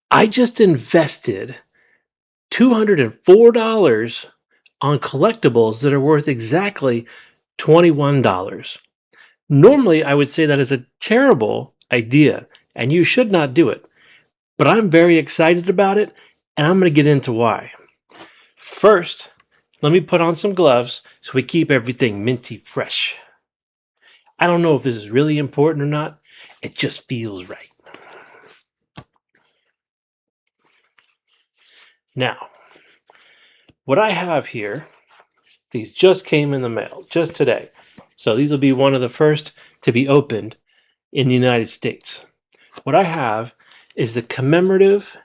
I just invested $204 on collectibles that are worth exactly $21. Normally, I would say that is a terrible idea, and you should not do it. But I'm very excited about it, and I'm going to get into why. First, let me put on some gloves so we keep everything minty fresh. I don't know if this is really important or not. It just feels right. Now, what I have here, these just came in the mail just today. So these will be one of the first to be opened in the United States. What I have is the commemorative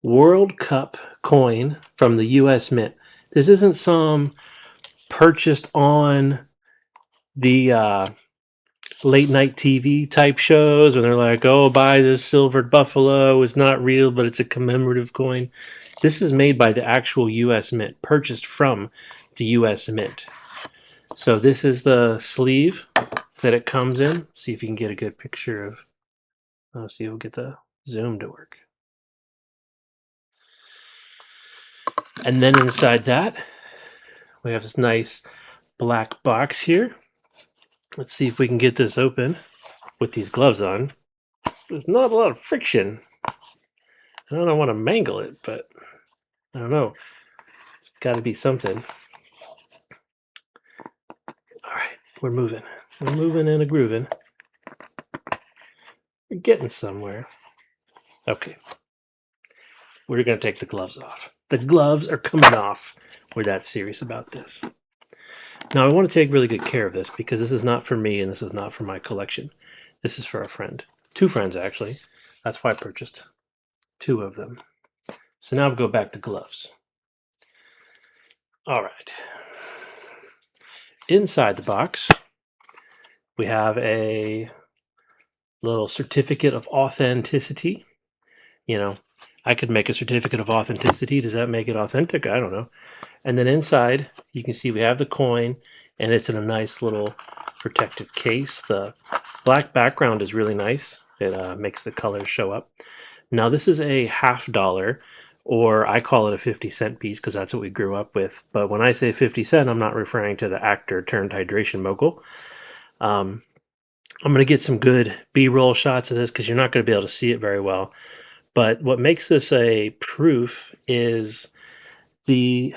World Cup coin from the US Mint. This isn't some purchased on the late night TV type shows where they're like, oh, buy this silvered buffalo. It's not real, but it's a commemorative coin. This is made by the actual US Mint, purchased from the US Mint. So this is the sleeve that it comes in. See if you can get a good picture of. See if we'll get the zoom to work. And then inside that, we have this nice black box here. Let's see if we can get this open with these gloves on. There's not a lot of friction. I don't want to mangle it, but I don't know. It's got to be something. All right, we're moving. We're moving and a grooving. We're getting somewhere. Okay, we're going to take the gloves off. The gloves are coming off. We're that serious about this. Now, I want to take really good care of this because this is not for me and this is not for my collection. This is for a friend. Two friends, actually. That's why I purchased two of them. So now we'll go back to gloves. All right. Inside the box, we have a little certificate of authenticity. You know, I could make a certificate of authenticity. Does that make it authentic? I don't know. And then inside, you can see we have the coin, and it's in a nice little protective case. The black background is really nice. It makes the colors show up. Now, this is a $50, or I call it a 50-cent piece because that's what we grew up with. But when I say 50 cent, I'm not referring to the actor turned hydration mogul. Um, I'm going to get some good B-roll shots of this because you're not going to be able to see it very well. But what makes this a proof is the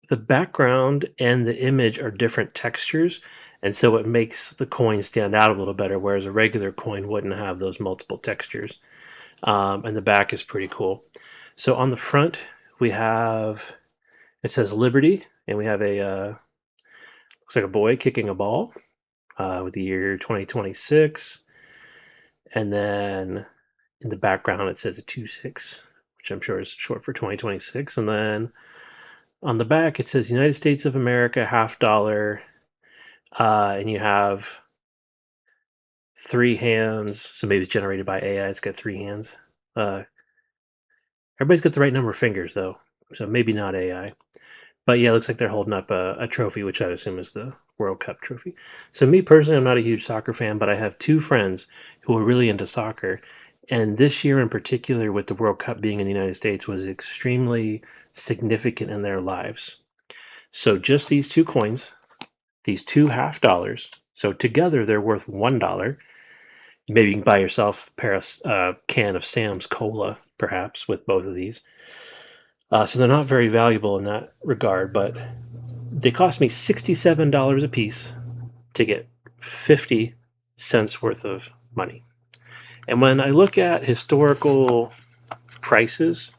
the background and the image are different textures, and so it makes the coin stand out a little better, whereas a regular coin wouldn't have those multiple textures. And the back is pretty cool. So on the front, we have it says Liberty, and we have a looks like a boy kicking a ball with the year 2026, and then in the background it says a 26, which I'm sure is short for 2026, and then on the back it says United States of America $50, and you have three hands, so maybe it's generated by AI. It's got three hands. Uh, Everybody's got the right number of fingers though, so maybe not AI. But yeah, it looks like they're holding up a trophy, which I assume is the World Cup trophy. So me personally, I'm not a huge soccer fan, but I have two friends who are really into soccer. And this year in particular, with the World Cup being in the United States, was extremely significant in their lives. So just these two coins, these two $50, so together they're worth $1. Maybe you can buy yourself a can of Sam's Cola, perhaps, with both of these. So they're not very valuable in that regard, but they cost me $67 a piece to get 50 cents worth of money. And when I look at historical prices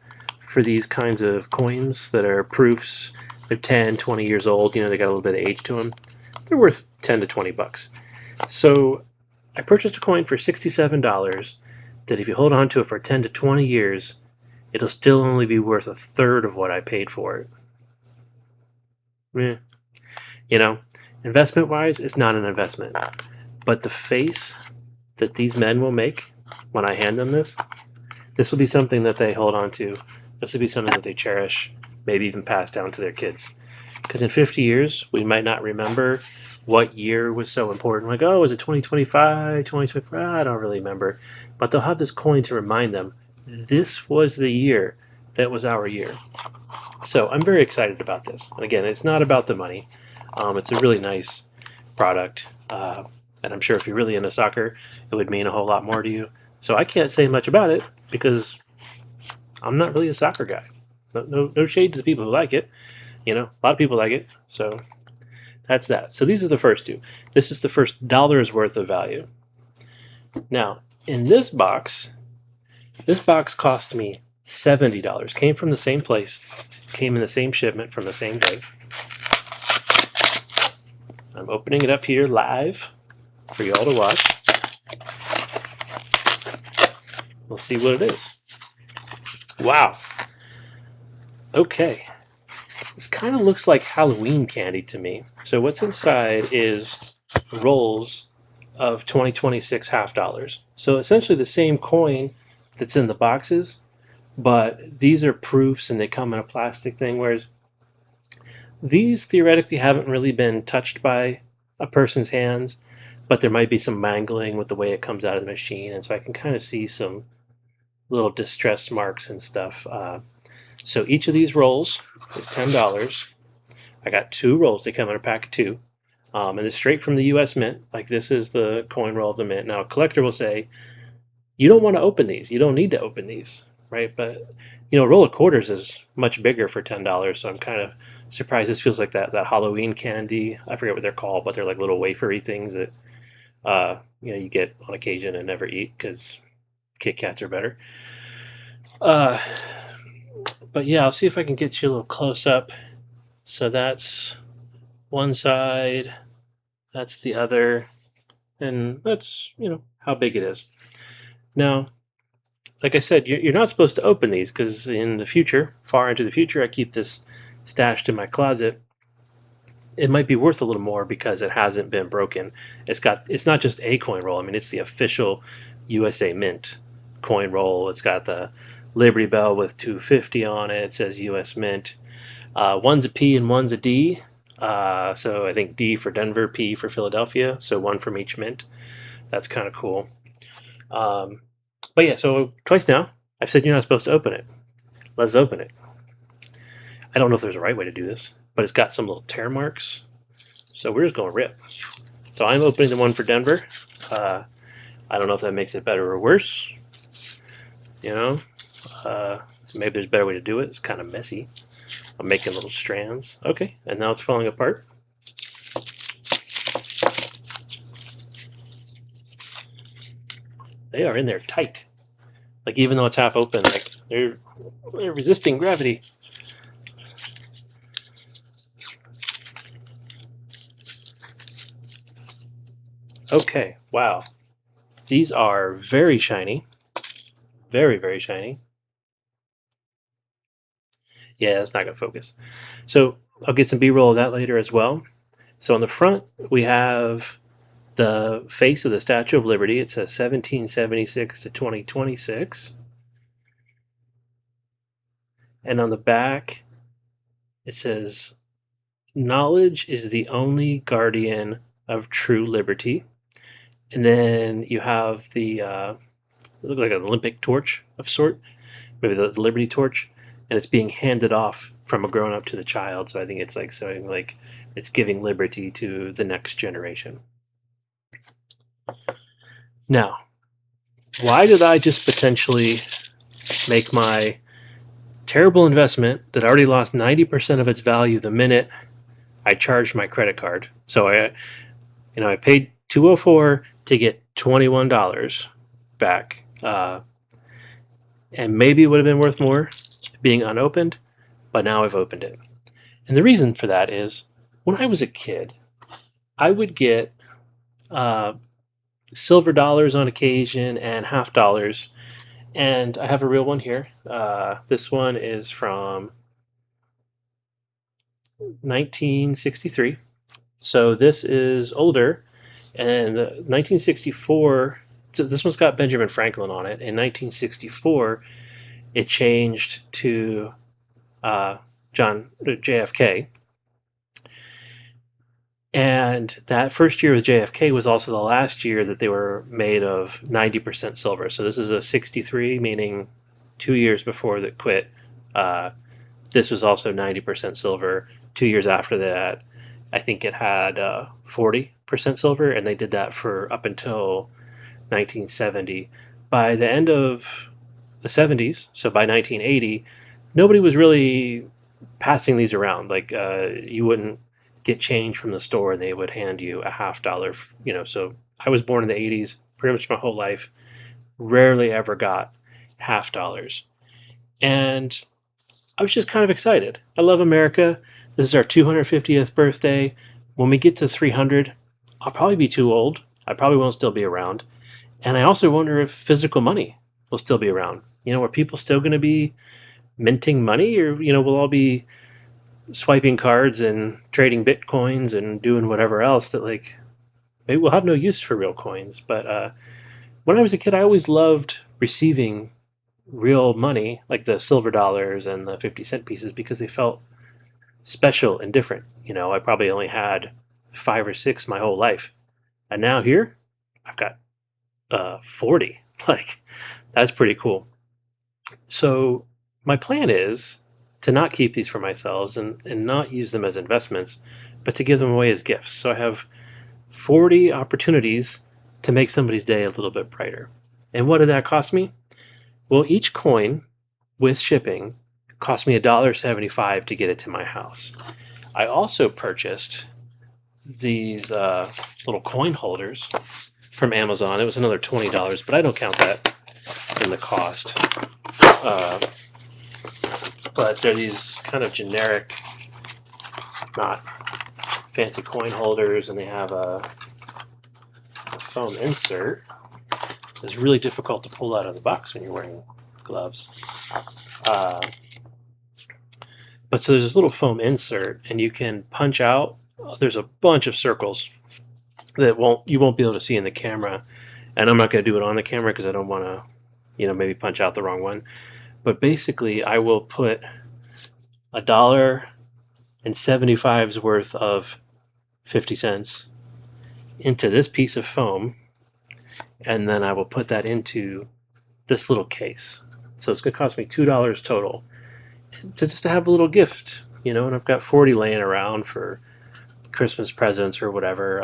for these kinds of coins that are proofs, they're 10, 20 years old, they got a little bit of age to them, they're worth 10 to 20 bucks. So I purchased a coin for $67 that if you hold on to it for 10 to 20 years, it'll still only be worth a third of what I paid for it. Eh, you know, investment wise, it's not an investment. But the face that these men will make when I hand them this will be something that they hold on to. This will be something that they cherish, maybe even pass down to their kids. Because in 50 years, we might not remember what year was so important. Like, oh, was it 2025, 2025? I don't really remember. But they'll have this coin to remind them this was the year that was our year. So I'm very excited about this. And again, it's not about the money. It's a really nice product. And I'm sure if you're really into soccer, it would mean a whole lot more to you. So I can't say much about it because I'm not really a soccer guy. No shade to the people who like it. A lot of people like it. So that's that. So these are the first two. This is the first dollar's worth of value. Now, in this box cost me $70. Came from the same place, came in the same shipment from the same day. I'm opening it up here live for y'all to watch. We'll see what it is. Wow. Okay. This kind of looks like Halloween candy to me. So what's inside is rolls of 2026 half dollars. So essentially the same coin that's in the boxes, but these are proofs and they come in a plastic thing, whereas these theoretically haven't really been touched by a person's hands, but there might be some mangling with the way it comes out of the machine, and so I can kind of see some little distress marks and stuff. So each of these rolls is $10. I got 2 rolls. They come in a pack of 2. And it's straight from the U.S. Mint. Like, this is the coin roll of the mint. Now, a collector will say, you don't want to open these. You don't need to open these, right? But, a roll of quarters is much bigger for $10, so I'm kind of surprised. This feels like that Halloween candy. I forget what they're called, but they're like little wafery things that, you get on occasion and never eat because Kit Kats are better. But yeah, I'll see if I can get you a little close up. So that's one side, that's the other, and that's, how big it is. Now, like I said, you're not supposed to open these because in the future, far into the future, I keep this stashed in my closet. It might be worth a little more because it hasn't been broken. It's not just a coin roll. I mean, it's the official USA Mint coin roll. It's got the Liberty Bell with 250 on it. It says US Mint. One's a P and one's a D. So I think D for Denver, P for Philadelphia. So one from each mint. That's kind of cool. But yeah, so twice now, I've said you're not supposed to open it. Let's open it. I don't know if there's a right way to do this, but it's got some little tear marks. So we're just going to rip. So I'm opening the one for Denver. I don't know if that makes it better or worse. Maybe there's a better way to do it. It's kind of messy. I'm making little strands. Okay, and now it's falling apart. They are in there tight. Like, even though it's half open, like they're resisting gravity. Okay, wow. These are very shiny. Very, very shiny. Yeah, it's not going to focus. So I'll get some B-roll of that later as well. So on the front, we have the face of the Statue of Liberty. It says 1776 to 2026. And on the back, it says, knowledge is the only guardian of true liberty. And then you have the, look like an Olympic torch of sort, maybe the Liberty torch, and it's being handed off from a grown-up to the child. So I think it's like saying, like, it's giving liberty to the next generation. Now, why did I just potentially make my terrible investment that already lost 90% of its value the minute I charged my credit card? So I paid $204 to get $21 back, and maybe it would have been worth more being unopened, but now I've opened it. And the reason for that is, when I was a kid, I would get silver dollars on occasion and half dollars, and I have a real one here. This one is from 1963, so this is older. And 1964, so this one's got Benjamin Franklin on it. In 1964, it changed to JFK. And that first year with JFK was also the last year that they were made of 90% silver. So this is a 63, meaning 2 years before they quit. Uh, this was also 90% silver. 2 years after that, I think it had 40% silver, and they did that for up until 1970. By the end of the 70s, so by 1980, nobody was really passing these around. Like you wouldn't get change from the store and they would hand you a $50. So I was born in the 80s, pretty much my whole life. Rarely ever got $50. And I was just kind of excited. I love America. This is our 250th birthday. When we get to 300, I'll probably be too old. I probably won't still be around. And I also wonder if physical money will still be around. Are people still going to be minting money, or we'll all be swiping cards and trading bitcoins and doing whatever else that, like, maybe we'll have no use for real coins. But when I was a kid, I always loved receiving real money, like the silver dollars and the 50-cent pieces, because they felt special and different. I probably only had 5 or 6 my whole life, and now here I've got 40. Like, that's pretty cool. So my plan is to not keep these for myself and not use them as investments, but to give them away as gifts. So I have 40 opportunities to make somebody's day a little bit brighter. And what did that cost me? Well, each coin with shipping cost me $1.75 to get it to my house. I also purchased these little coin holders from Amazon. It was another $20, but I don't count that in the cost. Uh, but they're these kind of generic, not fancy coin holders, and they have a foam insert. It's really difficult to pull out of the box when you're wearing gloves. Uh, but so there's this little foam insert, and you can punch out. There's a bunch of circles that you won't be able to see in the camera, and I'm not going to do it on the camera because I don't want to, maybe punch out the wrong one. But basically, I will put $1.75's worth of 50 cents into this piece of foam, and then I will put that into this little case. So it's going to cost me $2 total to just to have a little gift, and I've got 40 laying around for Christmas presents or whatever.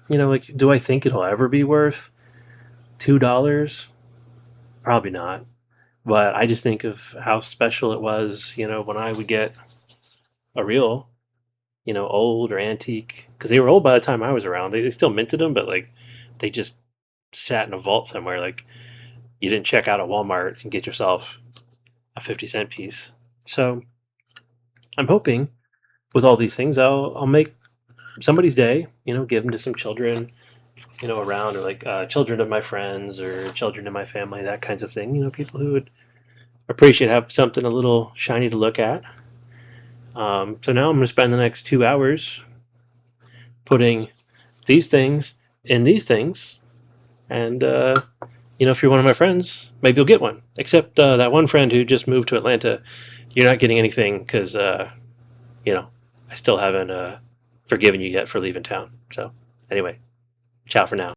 Like, do I think it'll ever be worth $2? Probably not. But I just think of how special it was, when I would get a real, old or antique, because they were old by the time I was around. They still minted them, but like they just sat in a vault somewhere. Like, you didn't check out at Walmart and get yourself a 50-cent piece. So I'm hoping with all these things, I'll make somebody's day. Give them to some children, around, or like children of my friends or children in my family, that kinds of thing. People who would appreciate have something a little shiny to look at. So now I'm going to spend the next 2 hours putting these things in these things, and if you're one of my friends, maybe you'll get one. Except that one friend who just moved to Atlanta, you're not getting anything because I still haven't forgiven you yet for leaving town. So anyway, ciao for now.